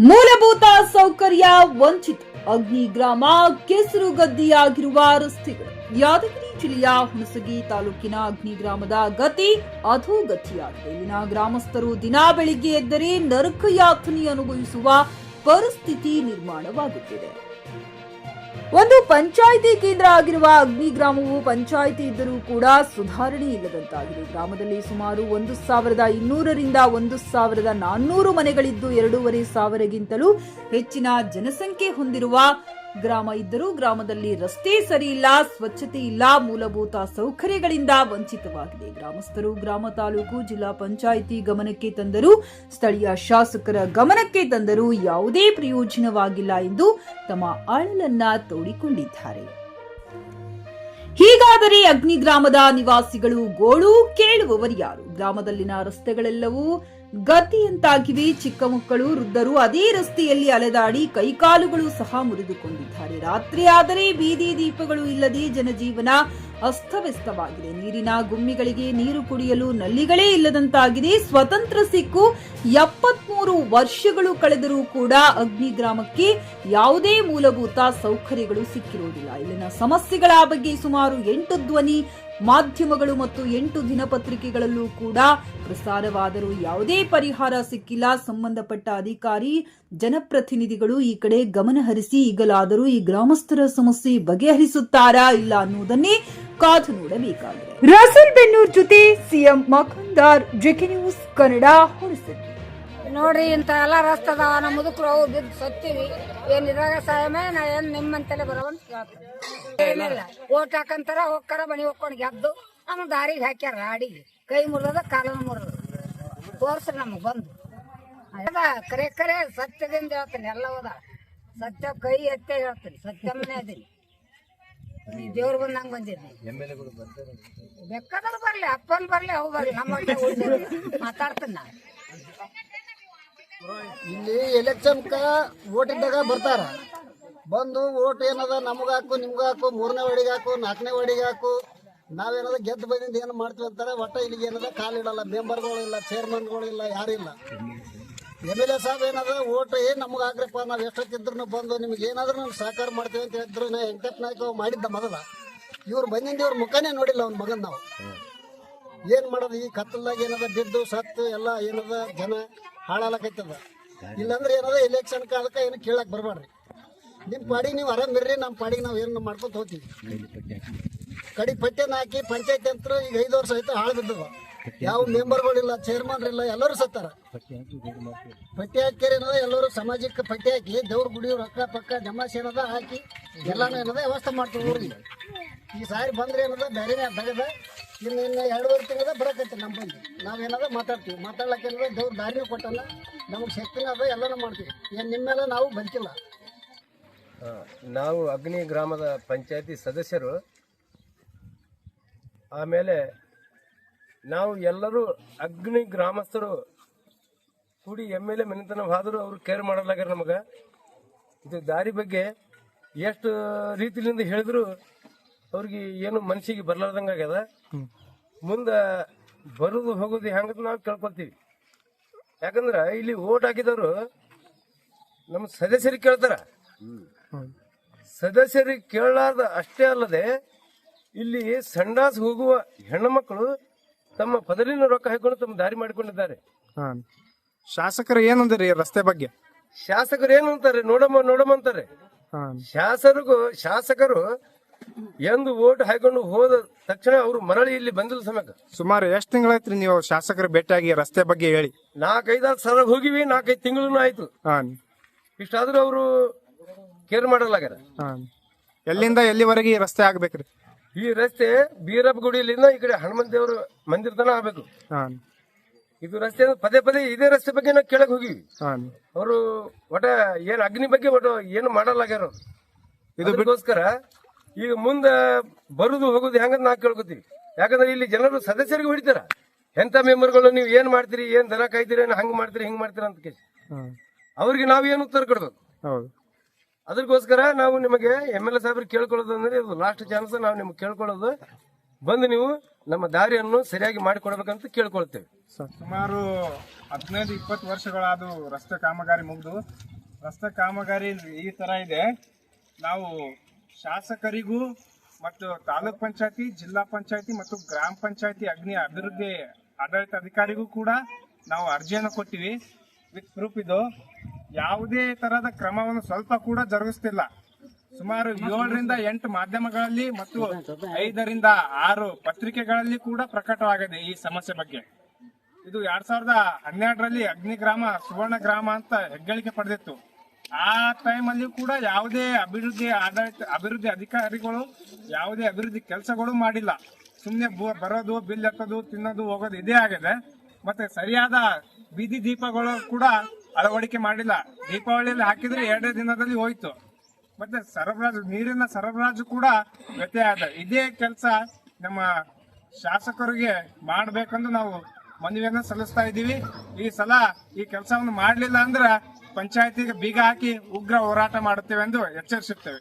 ಮೂಲಭೂತ ಸೌಕರ್ಯ ವಂಚಿತ ಅಗ್ನಿಗ್ರಾಮ ಕೆಸರುಗದ್ದಿಯಾಗಿರುವ ರಸ್ತೆಗಳು. ಯಾದಗಿರಿ ಜಿಲ್ಲೆಯ ಹುಣಸಗಿ ತಾಲೂಕಿನ ಅಗ್ನಿಗ್ರಾಮದ ಗತಿ ಅಧೋಗತಿಯಾಗಿದೆ. ಇಲ್ಲಿನ ಗ್ರಾಮಸ್ಥರು ದಿನಾ ಬೆಳಿಗ್ಗೆ ಎದ್ದರೆ ನರಕ ಯಾತನೆ ಅನುಭವಿಸುವ ಪರಿಸ್ಥಿತಿ ನಿರ್ಮಾಣವಾಗುತ್ತಿದೆ. ಒಂದು ಪಂಚಾಯಿತಿ ಕೇಂದ್ರ ಆಗಿರುವ ಅಗ್ನಿಗ್ರಾಮವು ಪಂಚಾಯಿತಿ ಇದ್ದರೂ ಕೂಡ ಸುಧಾರಣೆ ಇಲ್ಲದಂತಾಗಿದೆ. ಗ್ರಾಮದಲ್ಲಿ ಸುಮಾರು 1200 ರಿಂದ 1400 ಮನೆಗಳಿದ್ದು 2500 ಗಿಂತಲೂ ಹೆಚ್ಚಿನ ಜನಸಂಖ್ಯೆ ಹೊಂದಿರುವ ಗ್ರಾಮ ಇದ್ದರೂ ಗ್ರಾಮದಲ್ಲಿ ರಸ್ತೆ ಸರಿ ಇಲ್ಲ, ಸ್ವಚ್ಛತೆ ಇಲ್ಲ, ಮೂಲಭೂತ ಸೌಕರ್ಯಗಳಿಂದ ವಂಚಿತವಾಗಿದೆ. ಗ್ರಾಮಸ್ಥರು ಗ್ರಾಮ ತಾಲೂಕು ಜಿಲ್ಲಾ ಪಂಚಾಯಿತಿ ಗಮನಕ್ಕೆ ತಂದರೂ, ಸ್ಥಳೀಯ ಶಾಸಕರ ಗಮನಕ್ಕೆ ತಂದರೂ ಯಾವುದೇ ಪ್ರಯೋಜನವಾಗಿಲ್ಲ ಎಂದು ತಮ್ಮ ಅಳಲನ್ನ ತೋಡಿಕೊಂಡಿದ್ದಾರೆ. ಹೀಗಾದರೆ ಅಗ್ನಿಗ್ರಾಮದ ನಿವಾಸಿಗಳು ಗೋಳು ಕೇಳುವವರು ಯಾರು? ಗ್ರಾಮದಲ್ಲಿನ ರಸ್ತೆಗಳೆಲ್ಲವೂ ಗತಿಯಂತಾಗಿವೆ. ಚಿಕ್ಕ ಮಕ್ಕಳು, ವೃದ್ಧರು ಅದೇ ರಸ್ತೆಯಲ್ಲಿ ಅಲೆದಾಡಿ ಕೈಕಾಲುಗಳು ಸಹ ಮುರಿದುಕೊಂಡಿದ್ದಾರೆ. ರಾತ್ರಿ ಆದರೆ ಬೀದಿ ದೀಪಗಳು ಇಲ್ಲದೆ ಜನಜೀವನ ಅಸ್ತವ್ಯಸ್ತವಾಗಿದೆ. ನೀರಿನ ಗುಮ್ಮಿಗಳಿಗೆ ನೀರು ಕುಡಿಯಲು ನಲ್ಲಿಗಳೇ ಇಲ್ಲದಂತಾಗಿದೆ. ಸ್ವತಂತ್ರ ಸಿಕ್ಕು 73 ವರ್ಷಗಳು ಕಳೆದರೂ ಕೂಡ ಅಗ್ನಿಗ್ರಾಮಕ್ಕೆ ಯಾವುದೇ ಮೂಲಭೂತ ಸೌಕರ್ಯಗಳು ಸಿಕ್ಕಿರುವುದಿಲ್ಲ. ಇಲ್ಲಿನ ಸಮಸ್ಯೆಗಳ ಬಗ್ಗೆ ಸುಮಾರು 8 ಧ್ವನಿ ಮಾಧ್ಯಮಗಳು ಮತ್ತು 8 ದಿನಪತ್ರಿಕೆಗಳಲ್ಲೂ ಕೂಡ ಪ್ರಸಾರವಾದರೂ ಯಾವುದೇ ಪರಿಹಾರ ಸಿಕ್ಕಿಲ್ಲ. ಸಂಬಂಧಪಟ್ಟ ಅಧಿಕಾರಿ, ಜನಪ್ರತಿನಿಧಿಗಳು ಈ ಕಡೆ ಗಮನ ಹರಿಸಿ ಈಗಲಾದರೂ ಈ ಗ್ರಾಮಸ್ಥರ ಸಮಸ್ಯೆ ಬಗೆಹರಿಸುತ್ತಾರಾ ಇಲ್ಲ ಅನ್ನುವುದನ್ನೇ ಕಾದು ನೋಡಬೇಕಾಗಿದೆ. ರಸಲ್ ಬೆನ್ನೂರ್ ಜೊತೆ CM Makhandar, JK news Kannada, Hunasagi. ನೋಡ್ರಿ ಇಂತ ಎಲ್ಲ ರಸ್ತೆ ಅದಾವ, ನಮ್ಮ ಮುದುಕರು ಅವು ಬಿದ್ದು ಸತ್ತೀವಿ. ಏನ್ ಇದ್ರಾಗ ಸಾಯಮೇ ನಾ ಏನ್ ನಿಮ್ಮಂತಲೇ ಬರೋವಂತ ಕೇಳ್ತಾರೆ. ಏನಿಲ್ಲ, ಓಟ್ ಹಾಕಂತಾರ ಹೋಗ್ತಾರ, ಮನಿ ಹೋಗ್ಕೊಂಡು ಗೆದ್ದು ನಮ್ಮ ದಾರಿಗೆ ಹಾಕ್ಯಾರ. ಅಡಿಗೆ ಕೈ ಮುರಿದ ಕಾಲನ ಮುರಿದ ತೋರ್ಸ್ರಿ ನಮಗ್ ಬಂದು ಕರೆ ಕರೆ ಸತ್ಯದಿಂದ ಹೇಳ್ತೀನಿ. ಎಲ್ಲ ಹೋದ ಸತ್ಯ ಕೈ ಎತ್ತೇ ಹೇಳ್ತೀನಿ. ಸತ್ಯಮ್ಮನೇ ಅದೀನಿ. ದೇವ್ರ ಬಂದಂಗ ಬಂದಿದ್ನಿ. ಬೇಕಾದ್ರೆ ಬರ್ಲಿ, ಅಪ್ಪನ್ ಬರ್ಲಿ, ಅವು ಬರ್ಲಿ, ನಮ್ಮ ಮಾತಾಡ್ತೀನಿ ನಾ. ಇಲ್ಲಿ ಎಲೆಕ್ಷನ್ಕ ಓಟ್ ಇದ್ದಾಗ ಬರ್ತಾರ. ಬಂದು ಓಟ್ ಏನದ ನಮಗ ಹಾಕು, ನಿಮ್ಗ ಹಾಕು, 3ನೇ ವಾರ್ಡಿಗೆ ಹಾಕು, 4ನೇ ವಾರ್ಡಿಗೆ ಹಾಕು, ನಾವೇನದ ಗೆದ್ದು ಬಂದಿಂದ ಏನು ಮಾಡ್ತೀವಿ ಅಂತಾರೆ. ಒಟ್ಟ ಇಲ್ಲಿಗೆ ಏನದ ಕಾಲಿಡಲ್ಲ. ಮೆಂಬರ್ಗಳು ಇಲ್ಲ, ಚೇರ್ಮನ್ಗಳು ಇಲ್ಲ, ಯಾರು ಇಲ್ಲ. MLA ಸಾಹೇಬ್ ಏನದ ಓಟ್ ನಮ್ಗೆ ಹಾಕ್ರಪ್ಪ, ನಾವು ಎಷ್ಟೊತ್ತಿದ್ರು ಬಂದು ನಿಮ್ಗೆ ಏನಾದ್ರೂ ನಾವು ಸಹಕಾರ ಮಾಡ್ತೀವಿ ಅಂತ ಹೇಳಿದ್ರು. ವೆಂಕಟಪ್ಪ ನಾಯ್ಕ ಮಾಡಿದ್ದ ಮೊದಲ. ಇವ್ರು ಬಂದಿಂದ ಇವ್ರ ಮುಖನೇ ನೋಡಿಲ್ಲ ಅವ್ನ ಮಗನ್. ನಾವು ಏನ್ ಮಾಡೋದು? ಈ ಕತ್ತಲ್ದಾಗ ಏನದ ಬಿದ್ದು ಸತ್ತು ಎಲ್ಲ ಏನದ ಜನ ಹಾಳಾಲಕೈತದ. ಇಲ್ಲಾಂದ್ರೆ ಏನದ ಎಲೆಕ್ಷನ್ ಕಾಲಕ್ಕೆ ಏನು ಕೇಳಕ್ ಬರ್ಬೇಡ್ರಿ. ನಿಮ್ಮ ಪಾಡಿಗೆ ನೀವು ಆರಾಮಿರ್ರಿ, ನಮ್ಮ ಪಾಡಿಗೆ ನಾವು ಏನು ಮಾಡ್ಕೊತ ಹೋಗ್ತೀವಿ. ಕಡಿ ಪಟ್ಟೆನ ಹಾಕಿ ಪಂಚಾಯತ್ ಅಂತ ಈಗ 5 ವರ್ಷ ಆಯ್ತು ಹಾಳು ಬಿದ್ದದ. ಯಾವ ಮೆಂಬರ್ಗಳಿಲ್ಲ, ಚೇರ್ಮನ್ ಇಲ್ಲ, ಎಲ್ಲರೂ ಸತ್ತಾರ. ಪಟ್ಟಿ ಹಾಕ್ಯಾರ ಏನದ, ಎಲ್ಲರೂ ಸಮಾಜಕ್ಕೆ ಪಟ್ಟಿ ಹಾಕಿ ದೇವ್ರ ಗುಡಿ ರೊಕ್ಕ ಪಕ್ಕ ಜಮಾಸಿ ಏನದ ಹಾಕಿ ಎಲ್ಲಾನು ಏನದ ವ್ಯವಸ್ಥೆ ಮಾಡ್ತೀವಿ ಊರಿಗೆ. ಈ ಸಾರಿ ಬಂದ್ರೆ ಏನದ ಬೇರೆನೇ ತಗದ ಇನ್ನು 2.5 ತಿಂಗಳದ ಬರಕೈತಿ ನಮ್ಮ ಬಂದು. ನಾವೇನದ ಮಾತಾಡ್ತೀವಿ. ಮಾತಾಡ್ಲಕ್ಕೆ ಏನದ ದೇವ್ರ ದಾರಿನೂ ಕೊಟ್ಟಲ್ಲ, ನಮಗೆ ಶಕ್ತಿನ ಅದ, ಎಲ್ಲನೂ ಮಾಡ್ತೀವಿ. ಏನು ನಿಮ್ಮೆಲ್ಲ ನಾವು ಬಂತಿಲ್ಲ. ನಾವು ಅಗ್ನಿ ಗ್ರಾಮದ ಪಂಚಾಯತಿ ಸದಸ್ಯರು. ಆಮೇಲೆ ನಾವು ಎಲ್ಲರೂ ಅಗ್ನಿ ಗ್ರಾಮಸ್ಥರು ಕೂಡಿ MLA ಮನೆತನ ಹೋದರೂ ಅವರು ಕೇರ್ ಮಾಡಲಾಗ್ಯಾರ ನಮಗೆ. ಇದು ದಾರಿ ಬಗ್ಗೆ ಎಷ್ಟು ರೀತಿಲಿಂದ ಹೇಳಿದ್ರು ಅವ್ರಿಗೆ ಏನು ಮನಸ್ಸಿಗೆ ಬರ್ಲಾರ್ದಂಗೆ ಆಗ್ಯದ. ಮುಂದೆ ಬರೋದು ಹೋಗೋದು ಹೆಂಗಂತ ನಾವು ಕೇಳ್ಕೊತೀವಿ. ಯಾಕಂದ್ರೆ ಇಲ್ಲಿ ಓಟ್ ಹಾಕಿದವರು ನಮ್ಮ ಸದಸ್ಯರಿಗೆ ಕೇಳ್ತಾರ. ಸದಸ್ಯರಿಗೆ ಕೇಳಲಾರ್ದ ಅಷ್ಟೇ ಅಲ್ಲದೆ ಇಲ್ಲಿ ಸಂಡಾಸ್ ಹೋಗುವ ಹೆಣ್ಣು ಮಕ್ಕಳು ತಮ್ಮ ಪದರಿನ ರೊಕ್ಕ ಹಾಕೊಂಡು ತಮ್ಮ ದಾರಿ ಮಾಡಿಕೊಂಡಿದ್ದಾರೆ. ಶಾಸಕರು ಏನಂದ್ರಿ ರಸ್ತೆ ಬಗ್ಗೆ? ಶಾಸಕರು ಏನು ಅಂತಾರೆ? ನೋಡಮ್ಮ ಅಂತಾರೆ. ಶಾಸಕರು ಎಂದು ಓಟ್ ಹಾಕೊಂಡು ಹೋದ ತಕ್ಷಣ ಅವರು ಮರಳಿ ಇಲ್ಲಿ ಬಂದಿಲ್ಲ. ಸಮಯಕ್ಕೆ ಸುಮಾರು ಎಷ್ಟು ತಿಂಗಳಾಯ್ತ್ರಿ ನೀವು ಶಾಸಕರ ಭೇಟಿಯಾಗಿ ರಸ್ತೆ ಬಗ್ಗೆ ಹೇಳಿ? 4-5 ಸಲ ಹೋಗಿವಿ. 4-5 ತಿಂಗಳು ಆಯ್ತು. ಇಷ್ಟಾದ್ರೂ ಅವರು ಕೇರ್ ಮಾಡಲಾಗ್ಯಾರ. ಎಲ್ಲಿಂದ ಎಲ್ಲಿವರೆಗೆ ಈ ರಸ್ತೆ ಆಗ್ಬೇಕ್ರಿ? ಈ ರಸ್ತೆ ಬೀರಪ್ಪ ಗುಡಿಲಿಂದ ಈ ಕಡೆ ಹನುಮಂತ ದೇವರು ಮಂದಿರ ತನ ಆಗ್ಬೇಕು. ಇದು ರಸ್ತೆ ಪದೇ ಇದೇ ರಸ್ತೆ ಬಗ್ಗೆ ನಾವು ಕೇಳಕ್ ಹೋಗಿವಿ. ಅವರು ಒಟ ಏನ್ ಅಗ್ನಿ ಬಗ್ಗೆ ಒಟ್ಟು ಏನು ಮಾಡಲಾಗ್ಯಾರ. ಇದಕ್ಕೋಸ್ಕರ ಈಗ ಮುಂದೆ ಬರುದು ಹೋಗುದು ಹೆಂಗಂತ ನಾವು ಕೇಳ್ಕೊತೀವಿ. ಯಾಕಂದ್ರೆ ಇಲ್ಲಿ ಜನರು ಸದಸ್ಯರಿಗೆ ಹೊಡಿತಾರ. ಎಂತ ಮೆಂಬರ್ಗಳು ನೀವು ಏನ್ ಮಾಡ್ತೀರಿ, ಏನ್ ದನ ಕಾಯ್ತೀರಿ, ಹಂಗ್ ಮಾಡ್ತೀರಿ, ಹಿಂಗ್ ಮಾಡ್ತೀರ ಅಂತ ಕೇಳಿ ಅವ್ರಿಗೆ ನಾವು ಏನು ಉತ್ತರ ಕೊಡ್ಬೇಕು. ಅದಕ್ಕೋಸ್ಕರ ನಾವು ನಿಮಗೆ MLA ಸಾಹೇಬ್ರಿಗೆ ಕೇಳ್ಕೊಳ್ಳೋದು ಅಂದ್ರೆ ಇದು ಲಾಸ್ಟ್ ಚಾನ್ಸ್. ನಾವು ನಿಮ್ಗೆ ಕೇಳ್ಕೊಳ್ಳೋದು, ಬಂದು ನೀವು ನಮ್ಮ ದಾರಿಯನ್ನು ಸರಿಯಾಗಿ ಮಾಡಿಕೊಡ್ಬೇಕಂತ ಕೇಳ್ಕೊಳ್ತೇವೆ. ಸುಮಾರು 15-20 ವರ್ಷಗಳಾದ ರಸ್ತೆ ಕಾಮಗಾರಿ ಮುಗಿದು ರಸ್ತೆ ಕಾಮಗಾರಿ ಈ ತರ ಇದೆ. ನಾವು ಶಾಸಕರಿಗೂ ಮತ್ತು ತಾಲೂಕ್ ಪಂಚಾಯತಿ, ಜಿಲ್ಲಾ ಪಂಚಾಯತಿ ಮತ್ತು ಗ್ರಾಮ ಪಂಚಾಯತಿ ಅಗ್ನಿ ಅಭಿವೃದ್ಧಿ ಆಡಳಿತ ಅಧಿಕಾರಿಗೂ ಕೂಡ ನಾವು ಅರ್ಜಿಯನ್ನು ಕೊಟ್ಟಿವಿ. ವಿತ್ ಪ್ರೂಫ್ ಇದು. ಯಾವುದೇ ತರಹದ ಕ್ರಮವನ್ನು ಸ್ವಲ್ಪ ಕೂಡ ಜರುಗಿಸ್ತಿಲ್ಲ. ಸುಮಾರು 7-8 ಮಾಧ್ಯಮಗಳಲ್ಲಿ ಮತ್ತು 5-6 ಪತ್ರಿಕೆಗಳಲ್ಲಿ ಕೂಡ ಪ್ರಕಟವಾಗಿದೆ ಈ ಸಮಸ್ಯೆ ಬಗ್ಗೆ. ಇದು 2012ರಲ್ಲಿ ಅಗ್ನಿಗ್ರಾಮ ಸುವರ್ಣ ಗ್ರಾಮ ಅಂತ ಹೆಗ್ಗಳಿಕೆ ಪಡೆದಿತ್ತು. ಆ ಟೈಮಲ್ಲಿ ಕೂಡ ಯಾವುದೇ ಅಭಿವೃದ್ಧಿ ಅಧಿಕಾರಿಗಳು ಯಾವುದೇ ಅಭಿವೃದ್ಧಿ ಕೆಲಸಗಳು ಮಾಡಿಲ್ಲ. ಸುಮ್ಮನೆ ಬರೋದು, ಬಿಲ್ ಎತ್ತೋದು, ತಿನ್ನೋದು, ಹೋಗೋದು ಇದೇ ಆಗಿದೆ. ಮತ್ತೆ ಸರಿಯಾದ ಬೀದಿ ದೀಪಗಳು ಕೂಡ ಅಳವಡಿಕೆ ಮಾಡಿಲ್ಲ. ದೀಪಾವಳಿಯಲ್ಲಿ ಹಾಕಿದ್ರೆ 2 ದಿನದಲ್ಲಿ ಹೋಯ್ತು. ಮತ್ತೆ ನೀರಿನ ಸರಬರಾಜು ಕೂಡ ವ್ಯತ್ಯಯ ಆದ. ಇದೇ ಕೆಲಸ ನಮ್ಮ ಶಾಸಕರಿಗೆ ಮಾಡಬೇಕೆಂದು ನಾವು ಮನವಿಯನ್ನು ಸಲ್ಲಿಸ್ತಾ ಇದ್ದೀವಿ. ಈ ಸಲ ಈ ಕೆಲಸವನ್ನು ಮಾಡಲಿಲ್ಲ ಅಂದ್ರೆ ಪಂಚಾಯತಿಗೆ ಬೀಗ ಹಾಕಿ ಉಗ್ರ ಹೋರಾಟ ಮಾಡುತ್ತೇವೆ ಎಂದು ಎಚ್ಚರಿಸುತ್ತೇವೆ.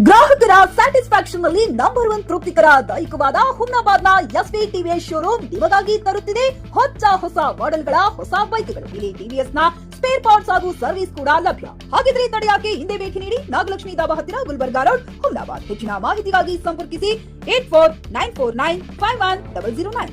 ಗ್ರಾಹಕರ ಸ್ಯಾಟಿಸ್ಫ್ಯಾಕ್ಷನ್ ನಲ್ಲಿ ನಂಬರ್ 1 ತೃಪ್ತಿಕರ ದೈಹಿಕವಾದ ಹುಮ್ನಾಬಾದ್ನ ಎಸ್ವಿ ಟಿವಿಎಸ್ ಶೋರೂಮ್ ನಿಮಗಾಗಿ ತರುತ್ತಿದೆ ಹೊಸ ಮಾಡೆಲ್ಗಳ ಹೊಸ ಬೈಕ್ಗಳು. ಇಲ್ಲಿ ಟಿವಿಎಸ್ ನ ಸ್ಪೇರ್ ಪಾರ್ಟ್ಸ್ ಹಾಗೂ ಸರ್ವಿಸ್ ಕೂಡ ಲಭ್ಯ. ಹಾಗಿದ್ರೆ ತಡೆಯಾಕೆ ಹಿಂದೆ ಭೇಟಿ ನೀಡಿ. ನಾಗಲಕ್ಷ್ಮಿ ಧಾಬಾ ಹತ್ತಿರ, ಗುಲ್ಬರ್ಗಾ ರೋಡ್, ಹುಮ್ನಾಬಾದ್. ಹೆಚ್ಚಿನ ಮಾಹಿತಿಗಾಗಿ ಸಂಪರ್ಕಿಸಿ 8494951009.